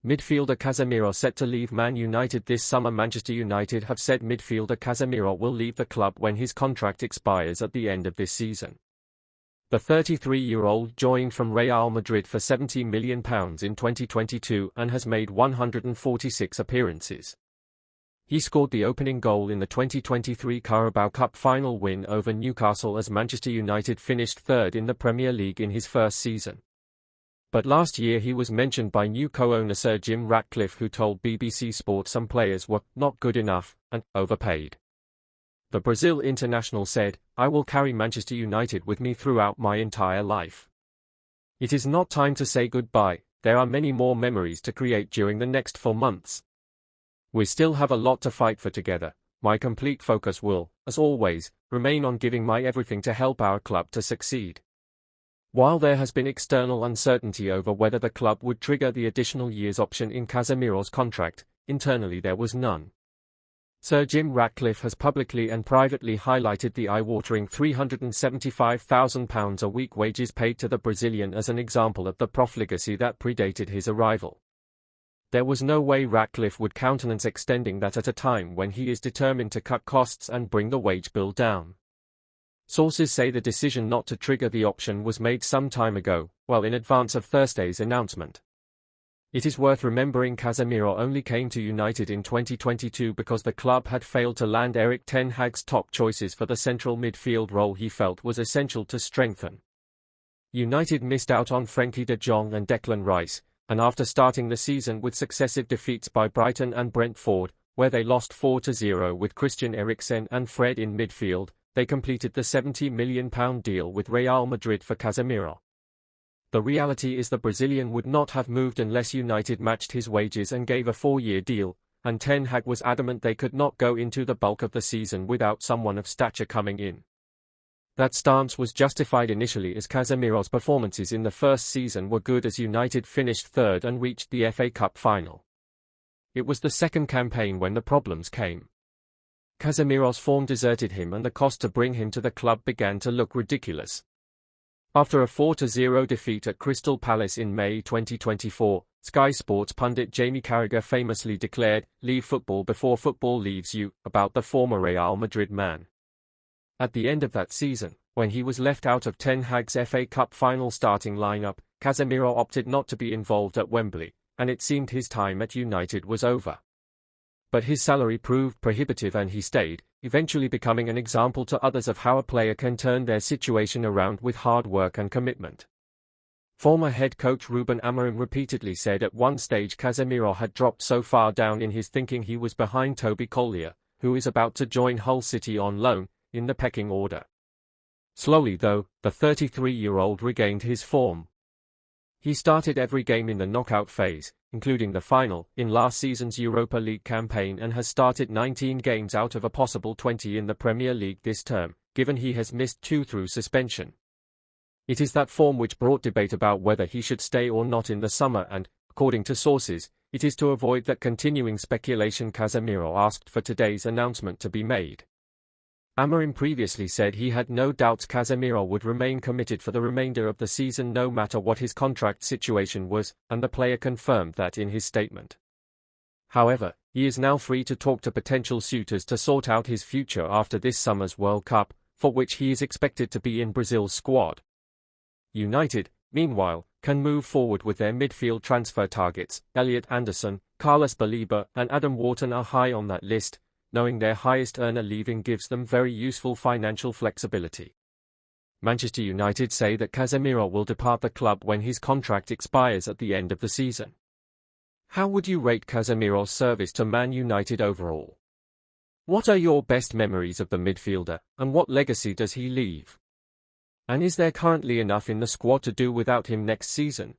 Midfielder Casemiro set to leave Man United this summer. Manchester United have said midfielder Casemiro will leave the club when his contract expires at the end of this season. The 33-year-old joined from Real Madrid for £70 million in 2022 and has made 146 appearances. He scored the opening goal in the 2023 Carabao Cup final win over Newcastle as Manchester United finished third in the Premier League in his first season. But last year he was mentioned by new co-owner Sir Jim Ratcliffe, who told BBC Sport some players were not good enough and overpaid. The Brazil international said, "I will carry Manchester United with me throughout my entire life. It is not time to say goodbye, there are many more memories to create during the next 4 months. We still have a lot to fight for together. My complete focus will, as always, remain on giving my everything to help our club to succeed." While there has been external uncertainty over whether the club would trigger the additional year's option in Casemiro's contract, internally there was none. Sir Jim Ratcliffe has publicly and privately highlighted the eye-watering £375,000 a week wages paid to the Brazilian as an example of the profligacy that predated his arrival. There was no way Ratcliffe would countenance extending that at a time when he is determined to cut costs and bring the wage bill down. Sources say the decision not to trigger the option was made some time ago, well in advance of Thursday's announcement. It is worth remembering Casemiro only came to United in 2022 because the club had failed to land Erik ten Hag's top choices for the central midfield role he felt was essential to strengthen. United missed out on Frenkie de Jong and Declan Rice, and after starting the season with successive defeats by Brighton and Brentford, where they lost 4-0 with Christian Eriksen and Fred in midfield, they completed the £70 million deal with Real Madrid for Casemiro. The reality is the Brazilian would not have moved unless United matched his wages and gave a 4-year deal, and Ten Hag was adamant they could not go into the bulk of the season without someone of stature coming in. That stance was justified initially as Casemiro's performances in the first season were good as United finished third and reached the FA Cup final. It was the second campaign when the problems came. Casemiro's form deserted him and the cost to bring him to the club began to look ridiculous. After a 4-0 defeat at Crystal Palace in May 2024, Sky Sports pundit Jamie Carragher famously declared, "Leave football before football leaves you," about the former Real Madrid man. At the end of that season, when he was left out of Ten Hag's FA Cup final starting lineup, Casemiro opted not to be involved at Wembley, and it seemed his time at United was over. But his salary proved prohibitive and he stayed, eventually becoming an example to others of how a player can turn their situation around with hard work and commitment. Former head coach Ruben Amorim repeatedly said at one stage Casemiro had dropped so far down in his thinking he was behind Toby Collier, who is about to join Hull City on loan, in the pecking order. Slowly though, the 33-year-old regained his form. He started every game in the knockout phase, including the final, in last season's Europa League campaign and has started 19 games out of a possible 20 in the Premier League this term, given he has missed 2 through suspension. It is that form which brought debate about whether he should stay or not in the summer and, according to sources, it is to avoid that continuing speculation Casemiro asked for today's announcement to be made. Amorim previously said he had no doubts Casemiro would remain committed for the remainder of the season no matter what his contract situation was, and the player confirmed that in his statement. However, he is now free to talk to potential suitors to sort out his future after this summer's World Cup, for which he is expected to be in Brazil's squad. United, meanwhile, can move forward with their midfield transfer targets. Elliot Anderson, Carlos Baleba and Adam Wharton are high on that list, knowing their highest earner leaving gives them very useful financial flexibility. Manchester United say that Casemiro will depart the club when his contract expires at the end of the season. How would you rate Casemiro's service to Man United overall? What are your best memories of the midfielder, and what legacy does he leave? And is there currently enough in the squad to do without him next season?